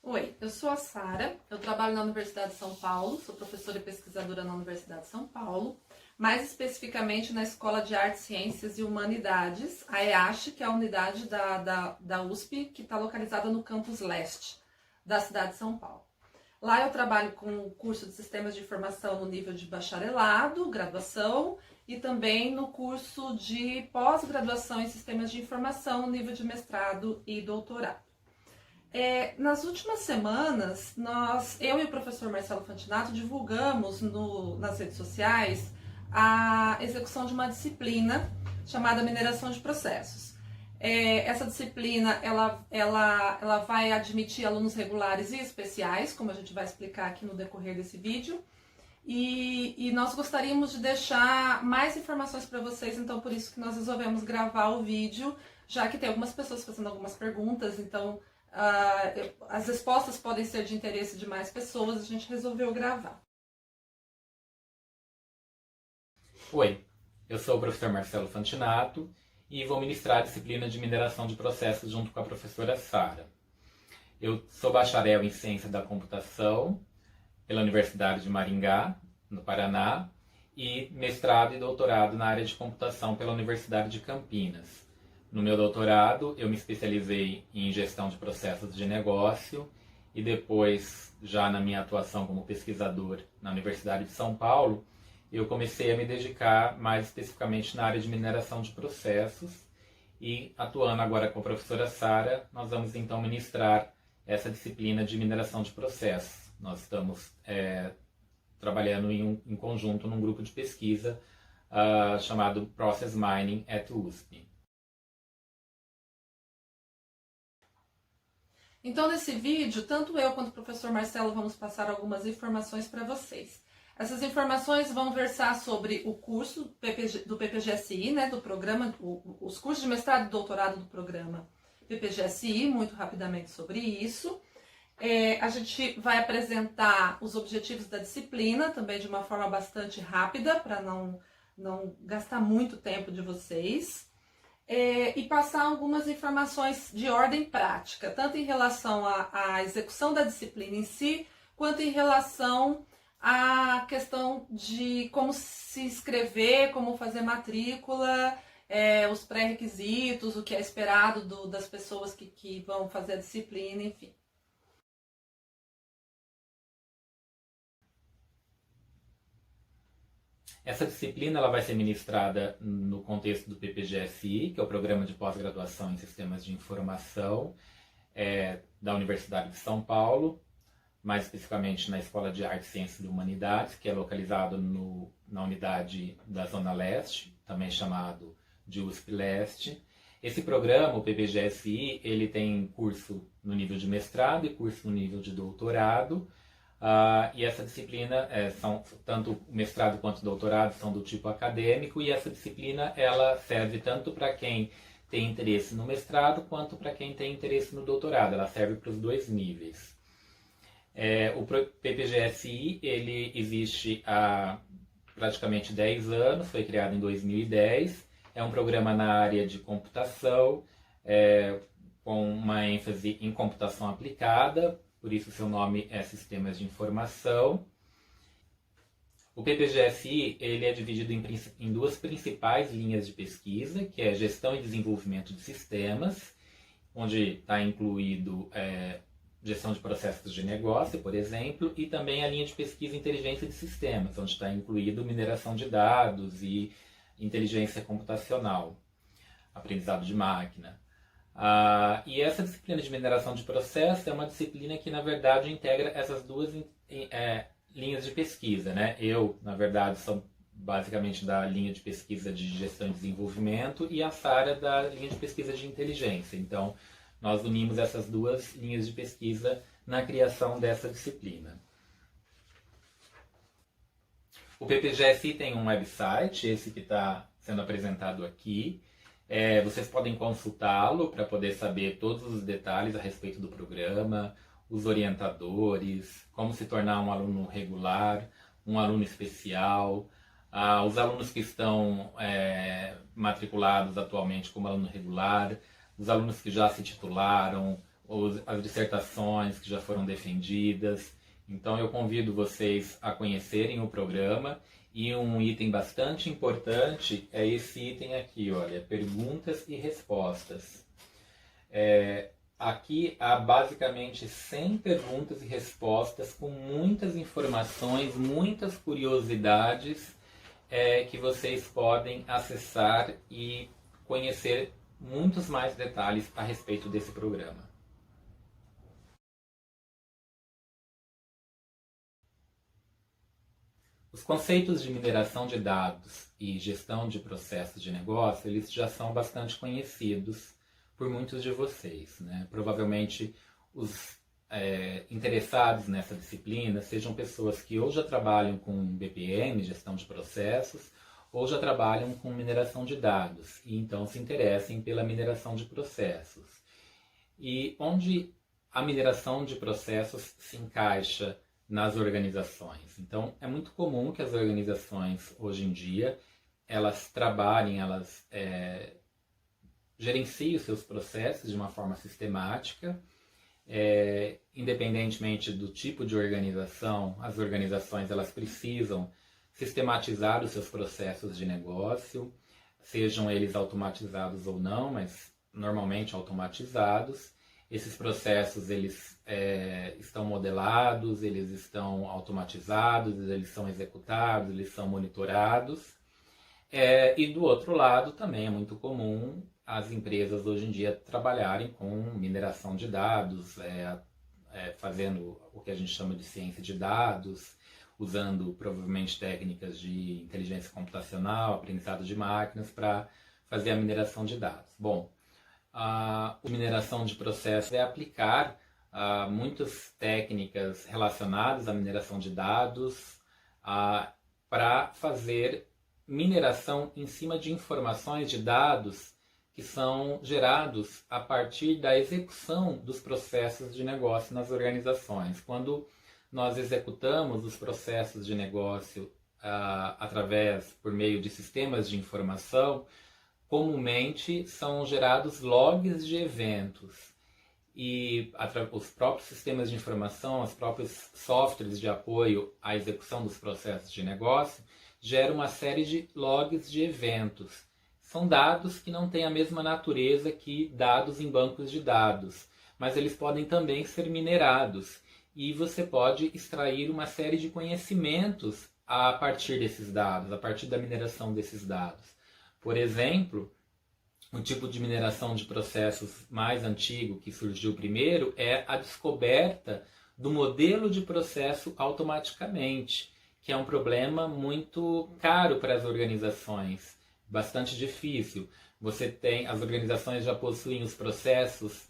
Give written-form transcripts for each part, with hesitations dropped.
Oi, eu sou a Sara, eu trabalho na Universidade de São Paulo, sou professora e pesquisadora na Universidade de São Paulo, mais especificamente na Escola de Artes, Ciências e Humanidades, a EASH, que é a unidade da USP, que está localizada no campus leste da cidade de São Paulo. Lá eu trabalho com o curso de Sistemas de Informação no nível de bacharelado, graduação, e também no curso de pós-graduação em Sistemas de Informação no nível de mestrado e doutorado. Nas últimas semanas, eu e o professor Marcelo Fantinato divulgamos nas redes sociais a execução de uma disciplina chamada Mineração de Processos. Essa disciplina ela vai admitir alunos regulares e especiais, como a gente vai explicar aqui no decorrer desse vídeo. E nós gostaríamos de deixar mais informações para vocês, então por isso que nós resolvemos gravar o vídeo, já que tem algumas pessoas fazendo algumas perguntas, então as respostas podem ser de interesse de mais pessoas, a gente resolveu gravar. Oi, eu sou o professor Marcelo Fantinato e vou ministrar a disciplina de mineração de processos junto com a professora Sara. Eu sou bacharel em Ciência da Computação pela Universidade de Maringá, no Paraná, e mestrado e doutorado na área de computação pela Universidade de Campinas. No meu doutorado, eu me especializei em gestão de processos de negócio e depois, já na minha atuação como pesquisador na Universidade de São Paulo, eu comecei a me dedicar mais especificamente na área de mineração de processos e, atuando agora com a professora Sara, nós vamos então ministrar essa disciplina de mineração de processos. Nós estamos trabalhando em conjunto num grupo de pesquisa chamado Process Mining at USP. Então, nesse vídeo, tanto eu quanto o professor Marcelo vamos passar algumas informações para vocês. Essas informações vão versar sobre o curso do PPGSI, né, do programa, os cursos de mestrado e doutorado do programa PPGSI, muito rapidamente sobre isso. A gente vai apresentar os objetivos da disciplina, também de uma forma bastante rápida, para não gastar muito tempo de vocês. E passar algumas informações de ordem prática, tanto em relação à execução da disciplina em si, quanto em relação à questão de como se inscrever, como fazer matrícula, os pré-requisitos, o que é esperado das pessoas que vão fazer a disciplina, enfim. Essa disciplina ela vai ser ministrada no contexto do PPGSI, que é o Programa de Pós-Graduação em Sistemas de Informação da Universidade de São Paulo, mais especificamente na Escola de Artes, Ciências e Humanidades, que é localizado na unidade da Zona Leste, também chamado de USP Leste. Esse programa, o PPGSI, ele tem curso no nível de mestrado e curso no nível de doutorado. E essa disciplina, tanto o mestrado quanto o doutorado são do tipo acadêmico, e essa disciplina ela serve tanto para quem tem interesse no mestrado quanto para quem tem interesse no doutorado. Ela serve para os dois níveis. O PPGSI ele existe há praticamente 10 anos, foi criado em 2010. É um programa na área de computação, com uma ênfase em computação aplicada, por isso seu nome é Sistemas de Informação. O PPGSI ele é dividido em duas principais linhas de pesquisa, que é Gestão e Desenvolvimento de Sistemas, onde está incluído Gestão de Processos de Negócio, por exemplo, e também a linha de pesquisa Inteligência de Sistemas, onde está incluído mineração de dados e inteligência computacional, aprendizado de máquina. E essa disciplina de mineração de processos é uma disciplina que, na verdade, integra essas duas linhas de pesquisa, né? Eu, na verdade, sou basicamente da linha de pesquisa de gestão e desenvolvimento e a Sara da linha de pesquisa de inteligência. Então, nós unimos essas duas linhas de pesquisa na criação dessa disciplina. O PPGSI tem um website, esse que está sendo apresentado aqui. Vocês podem consultá-lo para poder saber todos os detalhes a respeito do programa, os orientadores, como se tornar um aluno regular, um aluno especial, os alunos que estão matriculados atualmente como aluno regular, os alunos que já se titularam, as dissertações que já foram defendidas. Então eu convido vocês a conhecerem o programa. E um item bastante importante é esse item aqui, olha, perguntas e respostas. Aqui há basicamente 100 perguntas e respostas com muitas informações, muitas curiosidades que vocês podem acessar e conhecer muitos mais detalhes a respeito desse programa. Os conceitos de mineração de dados e gestão de processos de negócio, eles já são bastante conhecidos por muitos de vocês, né? Provavelmente os interessados nessa disciplina sejam pessoas que ou já trabalham com BPM, gestão de processos, ou já trabalham com mineração de dados, e então se interessem pela mineração de processos. E onde a mineração de processos se encaixa nas organizações. Então, é muito comum que as organizações, hoje em dia, elas trabalhem, elas gerenciem os seus processos de uma forma sistemática, independentemente do tipo de organização, as organizações elas precisam sistematizar os seus processos de negócio, sejam eles automatizados ou não, mas normalmente automatizados. Esses processos eles estão modelados, eles estão automatizados, eles são executados, eles são monitorados. E do outro lado também é muito comum as empresas hoje em dia trabalharem com mineração de dados, fazendo o que a gente chama de ciência de dados, usando provavelmente técnicas de inteligência computacional, aprendizado de máquinas para fazer a mineração de dados. Bom, a mineração de processos é aplicar muitas técnicas relacionadas à mineração de dados para fazer mineração em cima de informações de dados que são gerados a partir da execução dos processos de negócio nas organizações. Quando nós executamos os processos de negócio por meio de sistemas de informação, comumente são gerados logs de eventos e os próprios sistemas de informação, os próprios softwares de apoio à execução dos processos de negócio geram uma série de logs de eventos. São dados que não têm a mesma natureza que dados em bancos de dados, mas eles podem também ser minerados e você pode extrair uma série de conhecimentos a partir desses dados, a partir da mineração desses dados. Por exemplo, o tipo de mineração de processos mais antigo que surgiu primeiro é a descoberta do modelo de processo automaticamente, que é um problema muito caro para as organizações, bastante difícil. As organizações já possuem os processos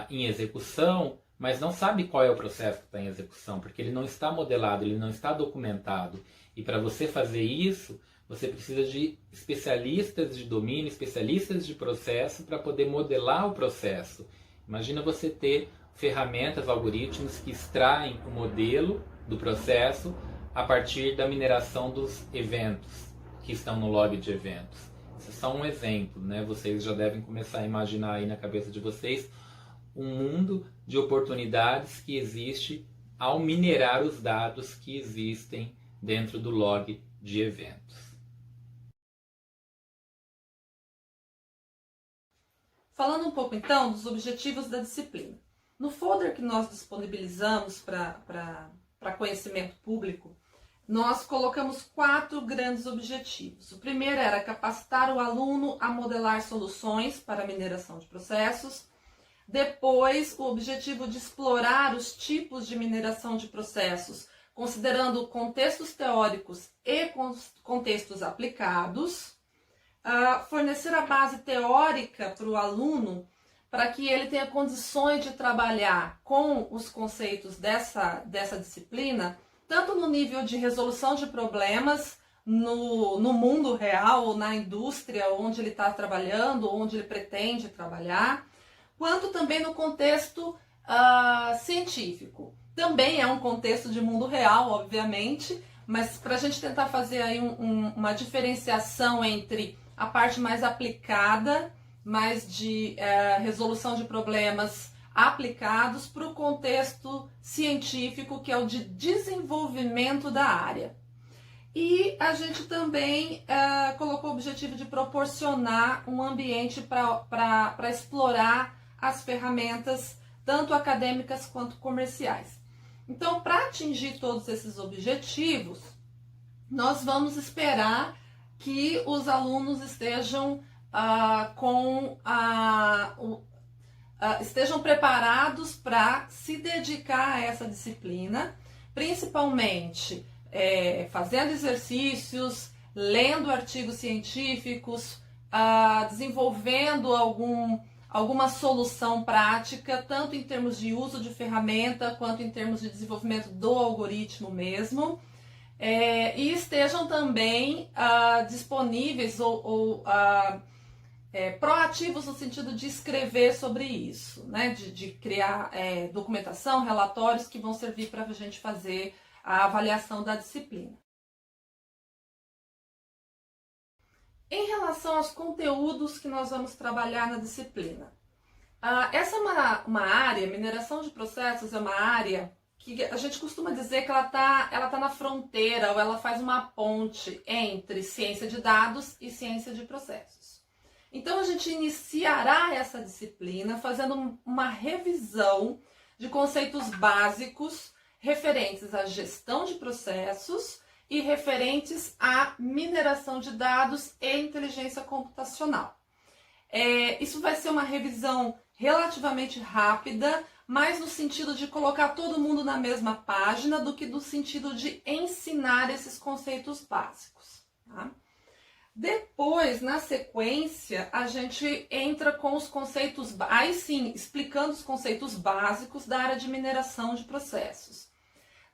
em execução, mas não sabe qual é o processo que está em execução, porque ele não está modelado, ele não está documentado. E para você fazer isso, você precisa de especialistas de domínio, especialistas de processo para poder modelar o processo. Imagina você ter ferramentas, algoritmos que extraem o modelo do processo a partir da mineração dos eventos que estão no log de eventos. Isso é só um exemplo, né? Vocês já devem começar a imaginar aí na cabeça de vocês um mundo de oportunidades que existe ao minerar os dados que existem dentro do log de eventos. Falando um pouco então dos objetivos da disciplina. No folder que nós disponibilizamos para conhecimento público, nós colocamos 4 grandes objetivos. O primeiro era capacitar o aluno a modelar soluções para a mineração de processos. Depois, o objetivo de explorar os tipos de mineração de processos, considerando contextos teóricos e contextos aplicados. Fornecer a base teórica para o aluno, para que ele tenha condições de trabalhar com os conceitos dessa disciplina, tanto no nível de resolução de problemas no mundo real ou na indústria onde ele está trabalhando, onde ele pretende trabalhar, quanto também no contexto científico. Também é um contexto de mundo real, obviamente, mas para a gente tentar fazer aí uma diferenciação entre a parte mais aplicada, mais de resolução de problemas aplicados para o contexto científico, que é o de desenvolvimento da área. E a gente também colocou o objetivo de proporcionar um ambiente para explorar as ferramentas, tanto acadêmicas quanto comerciais. Então, para atingir todos esses objetivos, nós vamos esperar que os alunos estejam estejam preparados para se dedicar a essa disciplina, principalmente fazendo exercícios, lendo artigos científicos, desenvolvendo alguma solução prática, tanto em termos de uso de ferramenta, quanto em termos de desenvolvimento do algoritmo mesmo, e estejam também disponíveis ou proativos no sentido de escrever sobre isso, né? de criar documentação, relatórios que vão servir para a gente fazer a avaliação da disciplina. Em relação aos conteúdos que nós vamos trabalhar na disciplina, essa é uma área, mineração de processos é uma área que a gente costuma dizer que ela tá na fronteira, ou ela faz uma ponte entre ciência de dados e ciência de processos. Então a gente iniciará essa disciplina fazendo uma revisão de conceitos básicos referentes à gestão de processos e referentes à mineração de dados e inteligência computacional. Isso vai ser uma revisão relativamente rápida, mais no sentido de colocar todo mundo na mesma página do que no sentido de ensinar esses conceitos básicos. Tá? Depois, na sequência, a gente entra com os conceitos, aí sim, explicando os conceitos básicos da área de mineração de processos.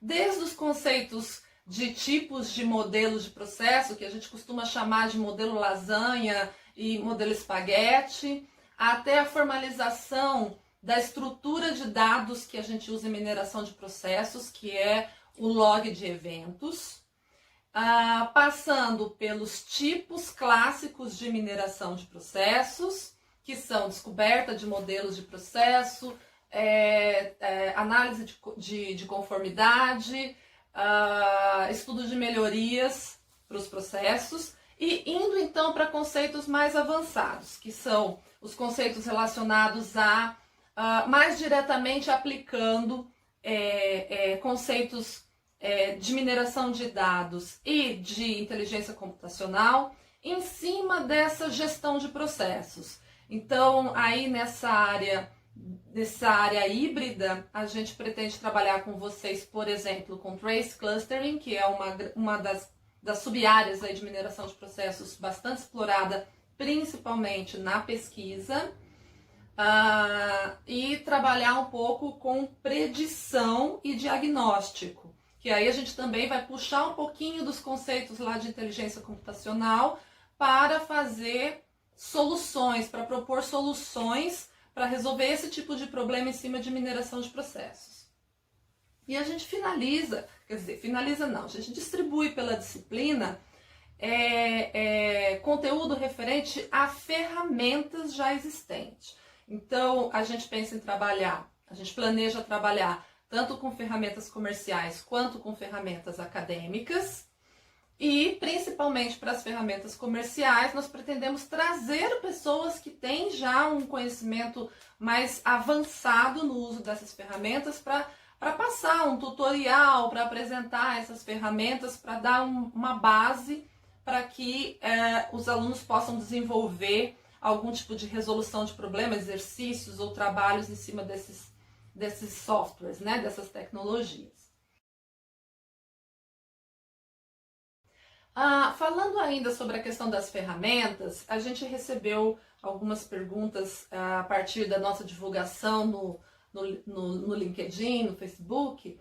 Desde os conceitos de tipos de modelos de processo, que a gente costuma chamar de modelo lasanha e modelo espaguete, até a formalização da estrutura de dados que a gente usa em mineração de processos, que é o log de eventos, passando pelos tipos clássicos de mineração de processos, que são descoberta de modelos de processo, análise de conformidade, estudo de melhorias para os processos, e indo então para conceitos mais avançados, que são os conceitos relacionados a mais diretamente aplicando conceitos de mineração de dados e de inteligência computacional em cima dessa gestão de processos. Então, aí nessa área híbrida, a gente pretende trabalhar com vocês, por exemplo, com Trace Clustering, que é uma das sub-áreas aí de mineração de processos bastante explorada, principalmente na pesquisa, e trabalhar um pouco com predição e diagnóstico, que aí a gente também vai puxar um pouquinho dos conceitos lá de inteligência computacional para fazer soluções, para propor soluções para resolver esse tipo de problema em cima de mineração de processos. E a gente finaliza não, a gente distribui pela disciplina conteúdo referente a ferramentas já existentes. Então, a gente planeja trabalhar tanto com ferramentas comerciais quanto com ferramentas acadêmicas. E, principalmente para as ferramentas comerciais, nós pretendemos trazer pessoas que têm já um conhecimento mais avançado no uso dessas ferramentas para passar um tutorial, para apresentar essas ferramentas, para dar uma base para que os alunos possam desenvolver algum tipo de resolução de problemas, exercícios ou trabalhos em cima desses softwares, né, dessas tecnologias. Falando ainda sobre a questão das ferramentas, a gente recebeu algumas perguntas a partir da nossa divulgação no LinkedIn, no Facebook,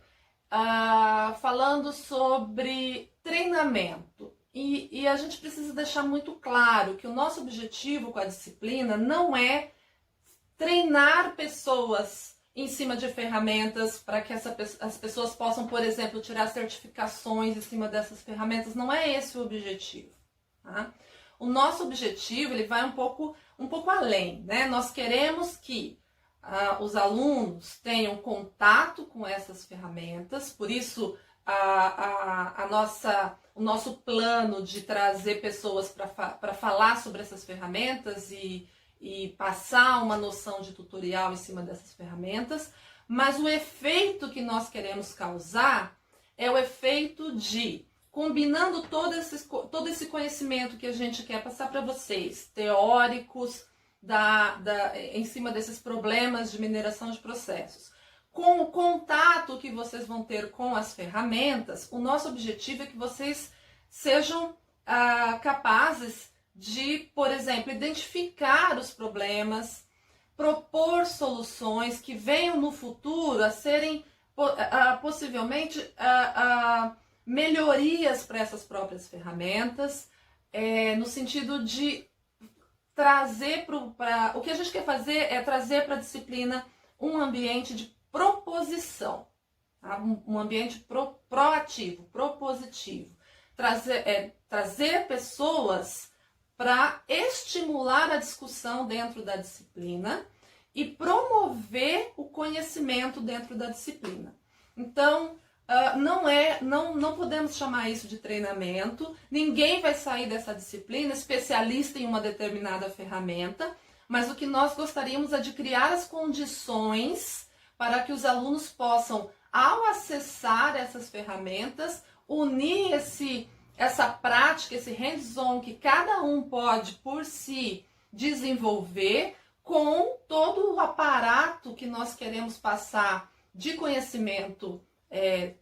falando sobre treinamento. E a gente precisa deixar muito claro que o nosso objetivo com a disciplina não é treinar pessoas em cima de ferramentas para que as pessoas possam, por exemplo, tirar certificações em cima dessas ferramentas. Não é esse o objetivo. Tá? O nosso objetivo ele vai um pouco além, né? Nós queremos que os alunos tenham contato com essas ferramentas, por isso o nosso plano de trazer pessoas para falar sobre essas ferramentas e passar uma noção de tutorial em cima dessas ferramentas, mas o efeito que nós queremos causar é o efeito de, combinando todo esse conhecimento que a gente quer passar para vocês, teóricos, em cima desses problemas de mineração de processos, com o contato que vocês vão ter com as ferramentas, o nosso objetivo é que vocês sejam capazes de, por exemplo, identificar os problemas, propor soluções que venham no futuro a serem possivelmente melhorias para essas próprias ferramentas, no sentido de trazer o que a gente quer fazer é trazer para a disciplina um ambiente de proposição, tá? Um ambiente proativo, propositivo, trazer pessoas para estimular a discussão dentro da disciplina e promover o conhecimento dentro da disciplina. Então, não podemos chamar isso de treinamento. Ninguém vai sair dessa disciplina especialista em uma determinada ferramenta, mas o que nós gostaríamos é de criar as condições para que os alunos possam, ao acessar essas ferramentas, unir essa prática, esse hands-on que cada um pode por si desenvolver com todo o aparato que nós queremos passar de conhecimento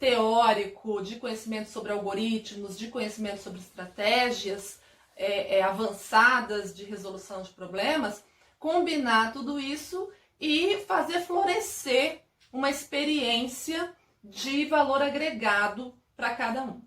teórico, de conhecimento sobre algoritmos, de conhecimento sobre estratégias avançadas de resolução de problemas, combinar tudo isso e fazer florescer uma experiência de valor agregado para cada um.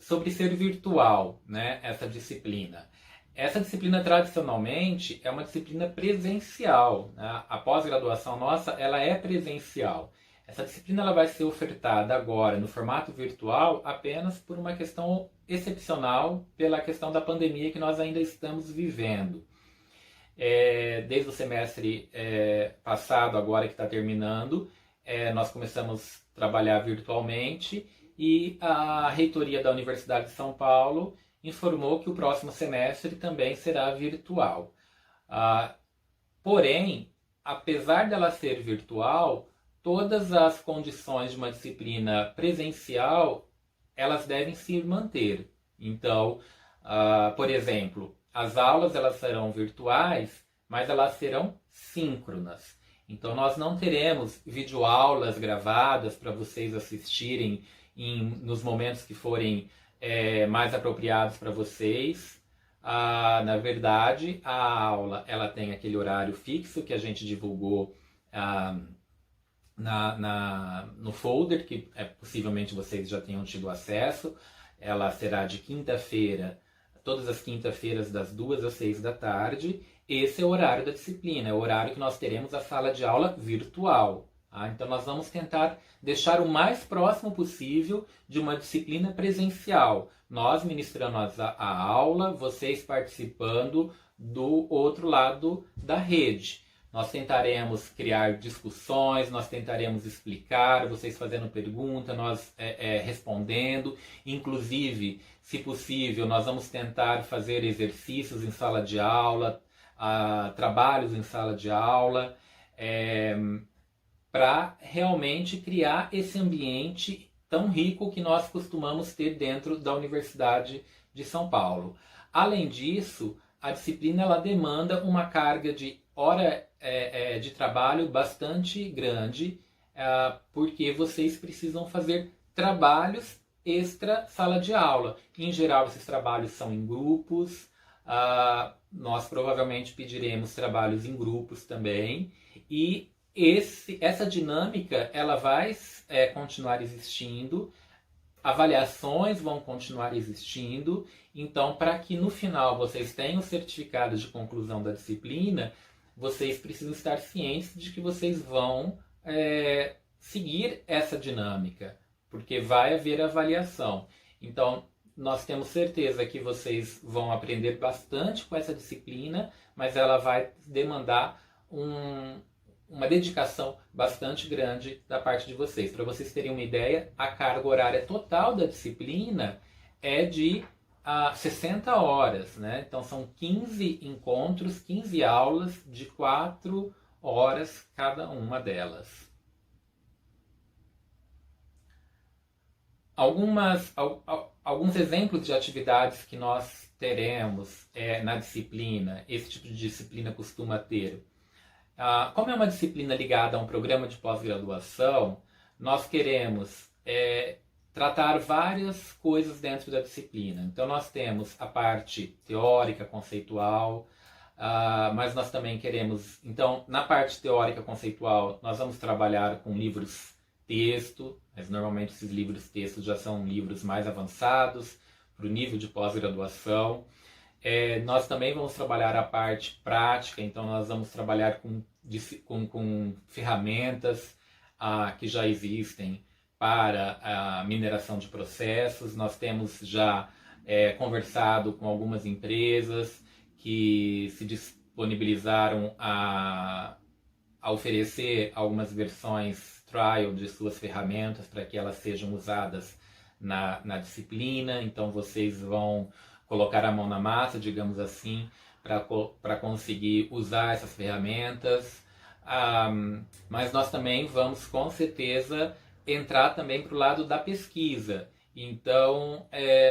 Sobre ser virtual, né, essa disciplina. Essa disciplina, tradicionalmente, é uma disciplina presencial, né? A pós-graduação nossa, ela é presencial. Essa disciplina ela vai ser ofertada agora no formato virtual apenas por uma questão excepcional, pela questão da pandemia que nós ainda estamos vivendo. Desde o semestre passado, agora que está terminando, nós começamos a trabalhar virtualmente e a reitoria da Universidade de São Paulo informou que o próximo semestre também será virtual. Porém, apesar dela ser virtual, todas as condições de uma disciplina presencial, elas devem se manter. Então, por exemplo, as aulas elas serão virtuais, mas elas serão síncronas. Então, nós não teremos videoaulas gravadas para vocês assistirem nos momentos que forem mais apropriados para vocês. Na verdade, a aula ela tem aquele horário fixo que a gente divulgou no folder, que possivelmente vocês já tenham tido acesso. Ela será de quinta-feira, todas as quinta-feiras, das 2 às 6 da tarde. Esse é o horário da disciplina, é o horário que nós teremos a sala de aula virtual. Então nós vamos tentar deixar o mais próximo possível de uma disciplina presencial. Nós ministrando a aula, vocês participando do outro lado da rede. Nós tentaremos criar discussões, nós tentaremos explicar, vocês fazendo pergunta, nós respondendo. Inclusive, se possível, nós vamos tentar fazer exercícios em sala de aula, trabalhos em sala de aula, para realmente criar esse ambiente tão rico que nós costumamos ter dentro da Universidade de São Paulo. Além disso, a disciplina ela demanda uma carga de hora de trabalho bastante grande, porque vocês precisam fazer trabalhos extra sala de aula. Em geral, esses trabalhos são em grupos. Nós provavelmente pediremos trabalhos em grupos também. E essa dinâmica ela vai continuar existindo, avaliações vão continuar existindo. Então, para que no final vocês tenham o certificado de conclusão da disciplina, vocês precisam estar cientes de que vocês vão seguir essa dinâmica, porque vai haver avaliação. Então, nós temos certeza que vocês vão aprender bastante com essa disciplina, mas ela vai demandar uma dedicação bastante grande da parte de vocês. Para vocês terem uma ideia, a carga horária total da disciplina é de 60 horas, né? Então são 15 encontros, 15 aulas de 4 horas cada uma delas. Alguns exemplos de atividades que nós teremos na disciplina, esse tipo de disciplina costuma ter. Como é uma disciplina ligada a um programa de pós-graduação, nós queremos tratar várias coisas dentro da disciplina. Então nós temos a parte teórica, conceitual, mas nós também queremos... Então, na parte teórica, conceitual, nós vamos trabalhar com livros texto, mas normalmente esses livros textos já são livros mais avançados para o nível de pós-graduação. Nós também vamos trabalhar a parte prática, então nós vamos trabalhar com ferramentas que já existem para a mineração de processos. Nós temos já conversado com algumas empresas que se disponibilizaram a oferecer algumas versões trial de suas ferramentas para que elas sejam usadas na disciplina. Então vocês vão colocar a mão na massa, digamos assim, para conseguir usar essas ferramentas. Mas nós também vamos, com certeza, entrar também para o lado da pesquisa. Então,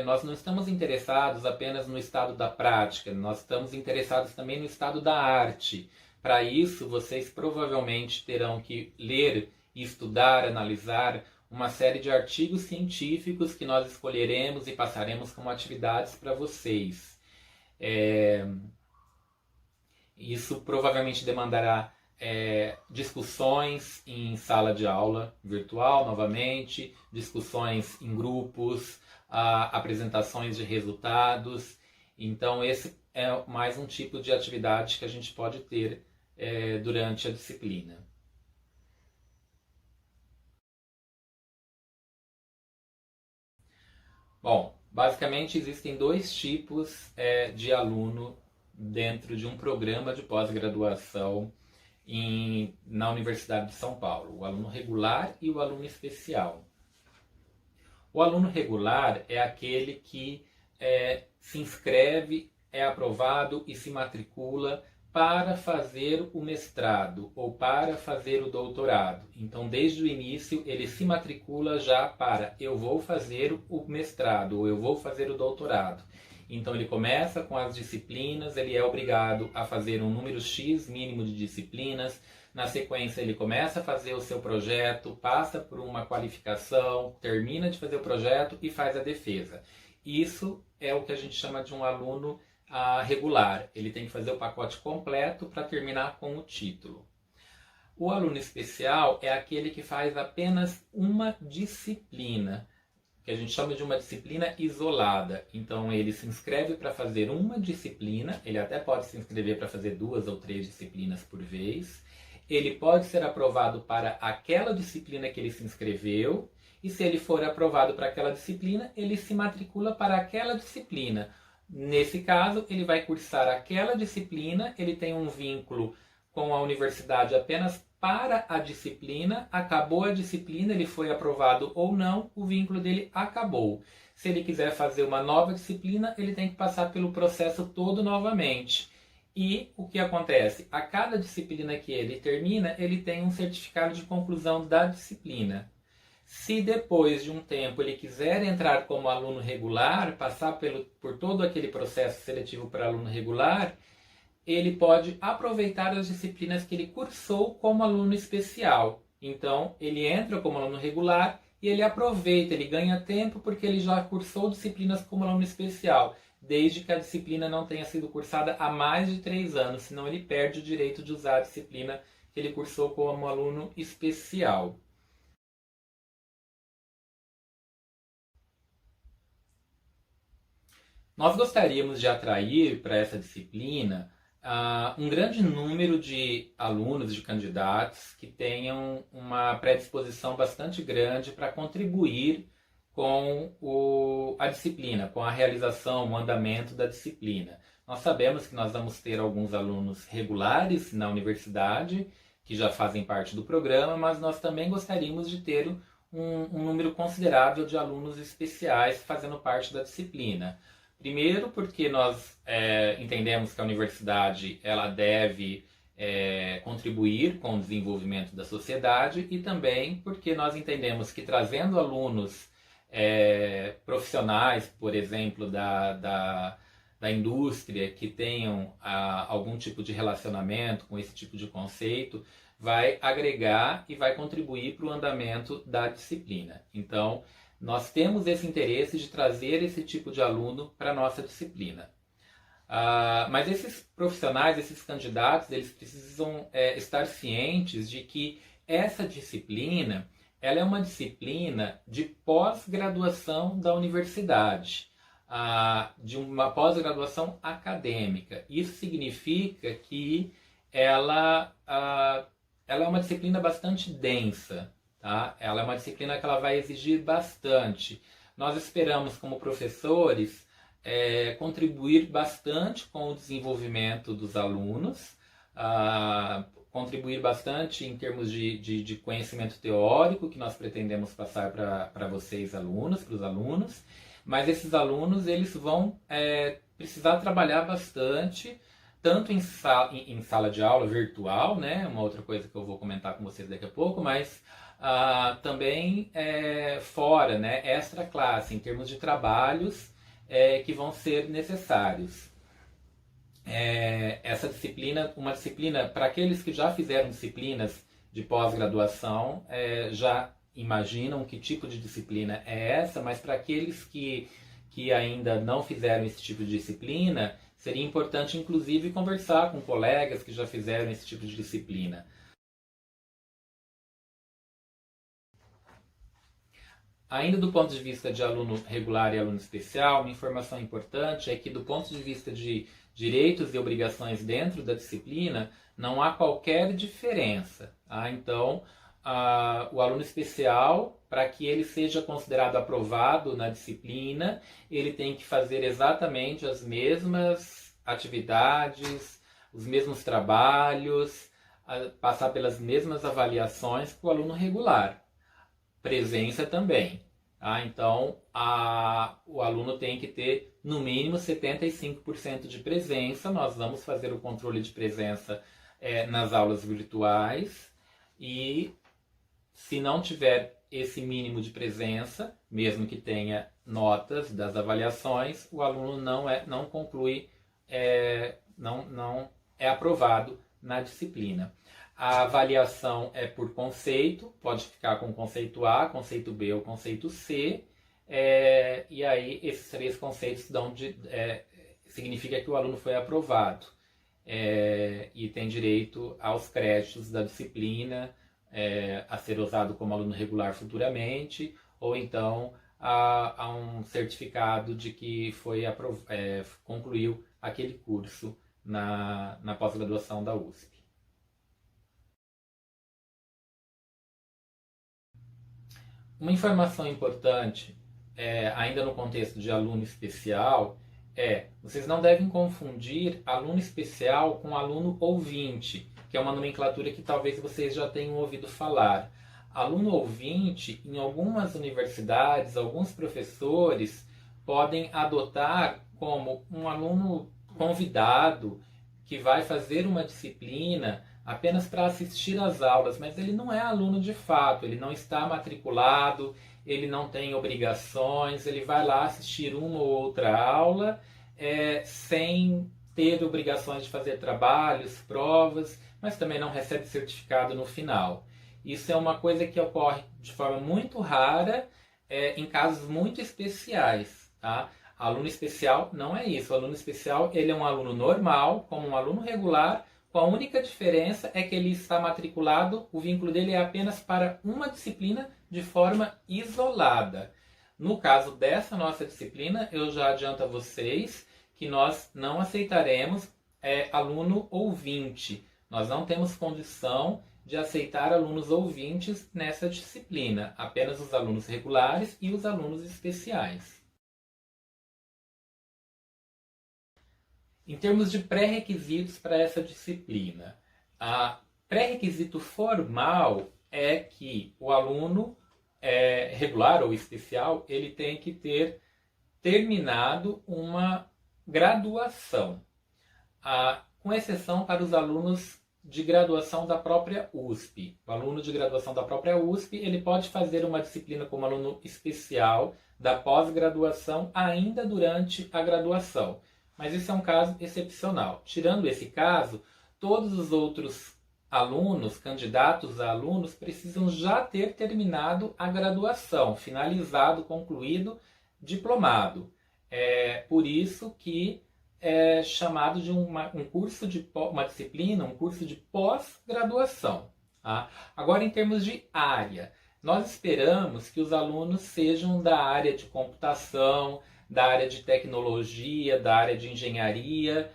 nós não estamos interessados apenas no estado da prática, nós estamos interessados também no estado da arte. Para isso, vocês provavelmente terão que ler, estudar, analisar uma série de artigos científicos que nós escolheremos e passaremos como atividades para vocês. Isso provavelmente demandará discussões em sala de aula virtual, novamente, discussões em grupos, apresentações de resultados. Então, esse é mais um tipo de atividade que a gente pode ter durante a disciplina. Bom, basicamente existem dois tipos de aluno dentro de um programa de pós-graduação na Universidade de São Paulo: o aluno regular e o aluno especial. O aluno regular é aquele que se inscreve, é aprovado e se matricula para fazer o mestrado ou para fazer o doutorado. Então, desde o início, ele se matricula já para eu vou fazer o mestrado ou eu vou fazer o doutorado. Então, ele começa com as disciplinas, ele é obrigado a fazer um número X mínimo de disciplinas. Na sequência, ele começa a fazer o seu projeto, passa por uma qualificação, termina de fazer o projeto e faz a defesa. Isso é o que a gente chama de um aluno regular. Ele tem que fazer o pacote completo para terminar com o título. O aluno especial é aquele que faz apenas uma disciplina, que a gente chama de uma disciplina isolada. Então ele se inscreve para fazer uma disciplina, ele até pode se inscrever para fazer 2 ou 3 disciplinas por vez. Ele pode ser aprovado para aquela disciplina que ele se inscreveu, e se ele for aprovado para aquela disciplina, ele se matricula para aquela disciplina. Nesse caso, ele vai cursar aquela disciplina, ele tem um vínculo com a universidade apenas para a disciplina, acabou a disciplina, ele foi aprovado ou não, o vínculo dele acabou. Se ele quiser fazer uma nova disciplina, ele tem que passar pelo processo todo novamente. E o que acontece? A cada disciplina que ele termina, ele tem um certificado de conclusão da disciplina. Se depois de um tempo ele quiser entrar como aluno regular, passar por todo aquele processo seletivo para aluno regular, ele pode aproveitar as disciplinas que ele cursou como aluno especial. Então, ele entra como aluno regular e ele aproveita, ele ganha tempo porque ele já cursou disciplinas como aluno especial, desde que a disciplina não tenha sido cursada há mais de 3 anos, senão ele perde o direito de usar a disciplina que ele cursou como aluno especial. Nós gostaríamos de atrair para essa disciplina um grande número de alunos, de candidatos que tenham uma predisposição bastante grande para contribuir com a disciplina, com a realização, o andamento da disciplina. Nós sabemos que nós vamos ter alguns alunos regulares na universidade, que já fazem parte do programa, mas nós também gostaríamos de ter um número considerável de alunos especiais fazendo parte da disciplina. Primeiro, porque nós entendemos que a universidade ela deve contribuir com o desenvolvimento da sociedade, e também porque nós entendemos que trazendo alunos profissionais, por exemplo, da indústria, que tenham algum tipo de relacionamento com esse tipo de conceito, vai agregar e vai contribuir para o andamento da disciplina. Então, nós temos esse interesse de trazer esse tipo de aluno para a nossa disciplina. Mas esses profissionais, esses candidatos, eles precisam estar cientes de que essa disciplina ela é uma disciplina de pós-graduação da universidade, de uma pós-graduação acadêmica. Isso significa que ela é uma disciplina bastante densa, tá? Ela é uma disciplina que ela vai exigir bastante. Nós esperamos, como professores, contribuir bastante com o desenvolvimento dos alunos, contribuir bastante em termos de conhecimento teórico que nós pretendemos passar para vocês, alunos, para os alunos, mas esses alunos eles vão precisar trabalhar bastante, tanto em sala de aula virtual, né? Uma outra coisa que eu vou comentar com vocês daqui a pouco, mas também fora, né? Extra classe, em termos de trabalhos que vão ser necessários. Essa disciplina, uma disciplina, para aqueles que já fizeram disciplinas de pós-graduação, já imaginam que tipo de disciplina é essa, mas para aqueles que ainda não fizeram esse tipo de disciplina, seria importante, inclusive, conversar com colegas que já fizeram esse tipo de disciplina. Ainda do ponto de vista de aluno regular e aluno especial, uma informação importante é que, do ponto de vista de direitos e obrigações dentro da disciplina, não há qualquer diferença. Tá? Então, o aluno especial, para que ele seja considerado aprovado na disciplina, ele tem que fazer exatamente as mesmas atividades, os mesmos trabalhos, passar pelas mesmas avaliações que o aluno regular. Presença também. Tá? Então, o aluno tem que ter no mínimo 75% de presença. Nós vamos fazer o controle de presença nas aulas virtuais, e se não tiver esse mínimo de presença, mesmo que tenha notas das avaliações, o aluno não conclui, não é aprovado na disciplina. A avaliação é por conceito, pode ficar com conceito A, conceito B ou conceito C, e aí esses três conceitos significa que o aluno foi aprovado e tem direito aos créditos da disciplina, a ser usado como aluno regular futuramente, ou então a um certificado de que concluiu aquele curso na pós-graduação da USP. Uma informação importante, ainda no contexto de aluno especial, vocês não devem confundir aluno especial com aluno ouvinte, que é uma nomenclatura que talvez vocês já tenham ouvido falar. Aluno ouvinte, em algumas universidades, alguns professores podem adotar como um aluno convidado que vai fazer uma disciplina apenas para assistir às aulas, mas ele não é aluno de fato, ele não está matriculado, ele não tem obrigações, ele vai lá assistir uma ou outra aula sem ter obrigações de fazer trabalhos, provas, mas também não recebe certificado no final. Isso é uma coisa que ocorre de forma muito rara, em casos muito especiais. Tá? Aluno especial não é isso. O aluno especial ele é um aluno normal, como um aluno regular, com a única diferença é que ele está matriculado, o vínculo dele é apenas para uma disciplina de forma isolada. No caso dessa nossa disciplina, eu já adianto a vocês que nós não aceitaremos aluno ouvinte. Nós não temos condição de aceitar alunos ouvintes nessa disciplina, apenas os alunos regulares e os alunos especiais. Em termos de pré-requisitos para essa disciplina, pré-requisito formal é que o aluno regular ou especial, ele tem que ter terminado uma graduação, com exceção para os alunos de graduação da própria USP. O aluno de graduação da própria USP, ele pode fazer uma disciplina como aluno especial da pós-graduação ainda durante a graduação. Mas isso é um caso excepcional. Tirando esse caso, todos os outros alunos, candidatos a alunos, precisam já ter terminado a graduação, finalizado, concluído, diplomado. Por isso que é chamado de uma disciplina, um curso de pós-graduação. Tá? Agora, em termos de área, nós esperamos que os alunos sejam da área de computação, da área de tecnologia, da área de engenharia,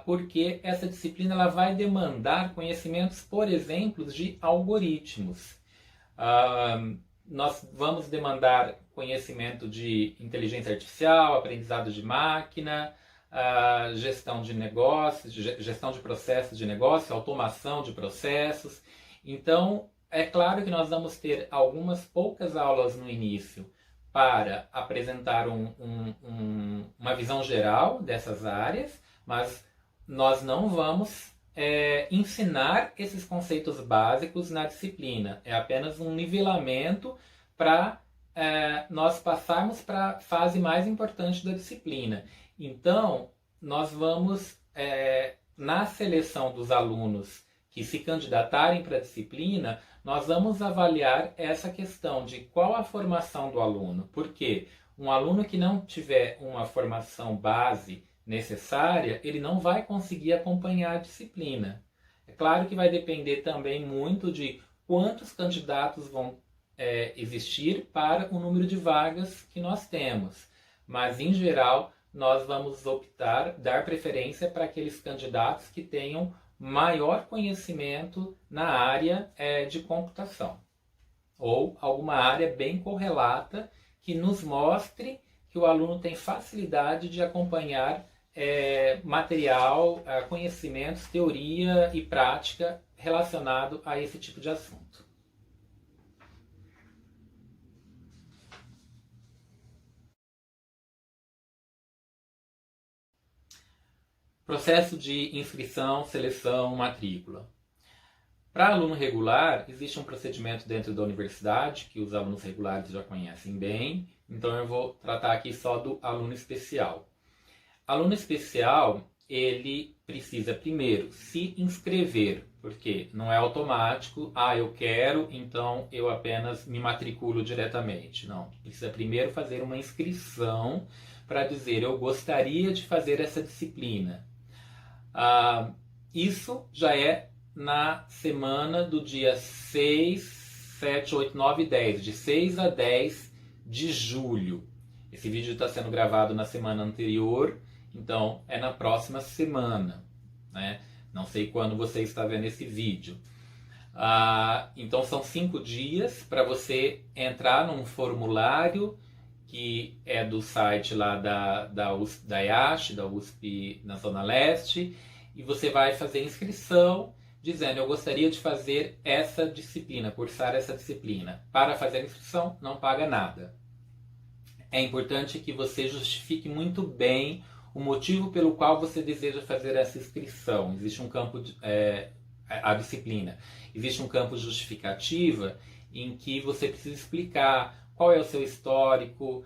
porque essa disciplina ela vai demandar conhecimentos, por exemplo, de algoritmos. Nós vamos demandar conhecimento de inteligência artificial, aprendizado de máquina, gestão de negócios, gestão de processos de negócio, automação de processos. Então, é claro que nós vamos ter algumas poucas aulas no início para apresentar uma visão geral dessas áreas, mas nós não vamos ensinar esses conceitos básicos na disciplina. É apenas um nivelamento para nós passarmos para a fase mais importante da disciplina. Então, nós vamos, na seleção dos alunos que se candidatarem para a disciplina, nós vamos avaliar essa questão de qual a formação do aluno. Porque um aluno que não tiver uma formação base necessária, ele não vai conseguir acompanhar a disciplina. É claro que vai depender também muito de quantos candidatos vão existir para o número de vagas que nós temos. Mas, em geral, nós vamos dar preferência para aqueles candidatos que tenham maior conhecimento na área de computação. Ou alguma área bem correlata que nos mostre que o aluno tem facilidade de acompanhar material, conhecimentos, teoria e prática relacionado a esse tipo de assunto. Processo de inscrição, seleção, matrícula. Para aluno regular, existe um procedimento dentro da universidade que os alunos regulares já conhecem bem, então eu vou tratar aqui só do aluno especial. Aluno especial, ele precisa primeiro se inscrever, porque não é automático, eu quero, então eu apenas me matriculo diretamente. Não, precisa primeiro fazer uma inscrição para dizer eu gostaria de fazer essa disciplina. Isso já é na semana do dia 6, 7, 8, 9 e 10, de 6 a 10 de julho. Esse vídeo está sendo gravado na semana anterior, então é na próxima semana, né? Não sei quando você está vendo esse vídeo. Então são 5 dias para você entrar num formulário que é do site lá da IASH, da USP na Zona Leste, e você vai fazer inscrição dizendo eu gostaria de fazer essa disciplina, cursar essa disciplina. Para fazer a inscrição, não paga nada. É importante que você justifique muito bem o motivo pelo qual você deseja fazer essa inscrição. Existe um campo, a disciplina, existe um campo justificativa em que você precisa explicar qual é o seu histórico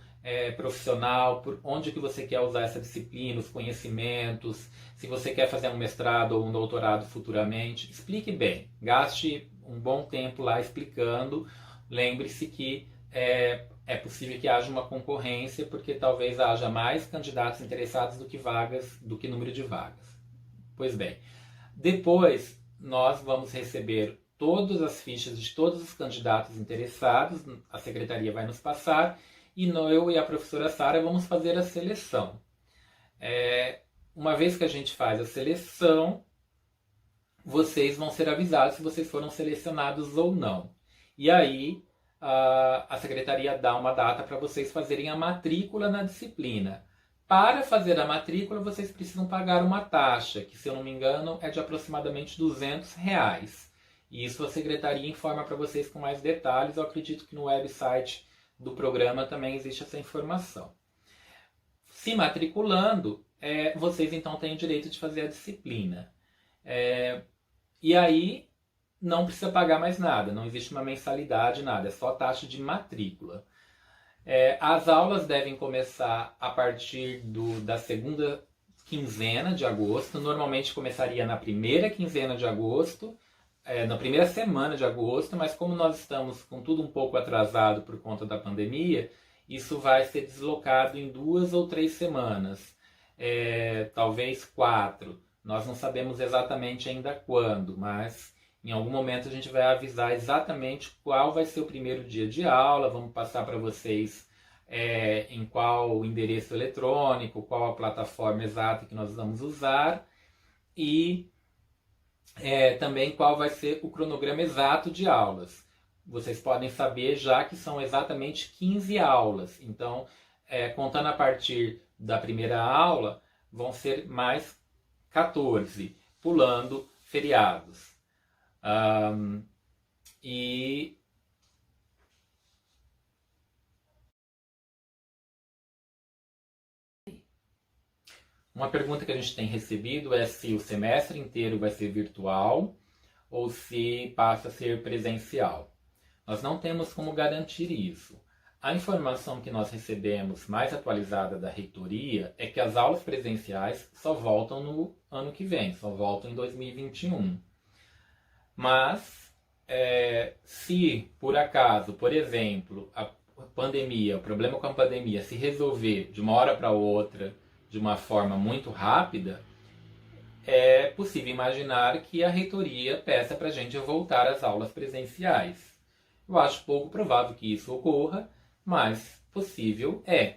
profissional, por onde que você quer usar essa disciplina, os conhecimentos, se você quer fazer um mestrado ou um doutorado futuramente. Explique bem, gaste um bom tempo lá explicando. Lembre-se que é possível que haja uma concorrência, porque talvez haja mais candidatos interessados do que número de vagas. Pois bem, depois nós vamos receber todas as fichas de todos os candidatos interessados, a secretaria vai nos passar, e eu e a professora Sara vamos fazer a seleção. Uma vez que a gente faz a seleção, vocês vão ser avisados se vocês foram selecionados ou não. E aí a secretaria dá uma data para vocês fazerem a matrícula na disciplina. Para fazer a matrícula, vocês precisam pagar uma taxa, que, se eu não me engano, é de aproximadamente R$ 200. E isso a secretaria informa para vocês com mais detalhes. Eu acredito que no website do programa também existe essa informação. Se matriculando, vocês então têm o direito de fazer a disciplina. E aí não precisa pagar mais nada, não existe uma mensalidade, nada, é só a taxa de matrícula. As aulas devem começar a partir da segunda quinzena de agosto. Normalmente começaria na primeira quinzena de agosto, na primeira semana de agosto, mas como nós estamos com tudo um pouco atrasado por conta da pandemia, isso vai ser deslocado em 2 ou 3 semanas, talvez 4. Nós não sabemos exatamente ainda quando, mas em algum momento a gente vai avisar exatamente qual vai ser o primeiro dia de aula. Vamos passar para vocês em qual endereço eletrônico, qual a plataforma exata que nós vamos usar e também qual vai ser o cronograma exato de aulas. Vocês podem saber já que são exatamente 15 aulas. Então, contando a partir da primeira aula, vão ser mais 14, pulando feriados. E uma pergunta que a gente tem recebido é se o semestre inteiro vai ser virtual ou se passa a ser presencial. Nós não temos como garantir isso. A informação que nós recebemos mais atualizada da reitoria é que as aulas presenciais só voltam no ano que vem, só voltam em 2021. Mas, se por acaso, por exemplo, a pandemia, o problema com a pandemia se resolver de uma hora para outra, de uma forma muito rápida, é possível imaginar que a reitoria peça para a gente voltar às aulas presenciais. Eu acho pouco provável que isso ocorra, mas possível é.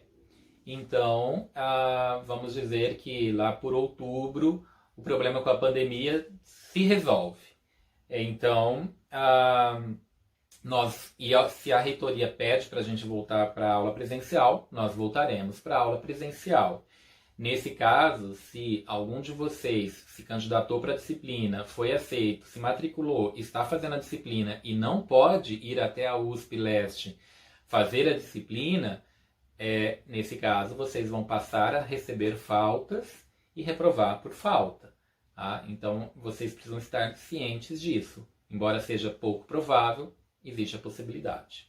Então, vamos dizer que lá por outubro, o problema com a pandemia se resolve. Então, se a reitoria pede para a gente voltar para a aula presencial, nós voltaremos para a aula presencial. Nesse caso, se algum de vocês se candidatou para a disciplina, foi aceito, se matriculou, está fazendo a disciplina e não pode ir até a USP Leste fazer a disciplina, nesse caso vocês vão passar a receber faltas e reprovar por falta. Tá? Então, vocês precisam estar cientes disso. Embora seja pouco provável, existe a possibilidade.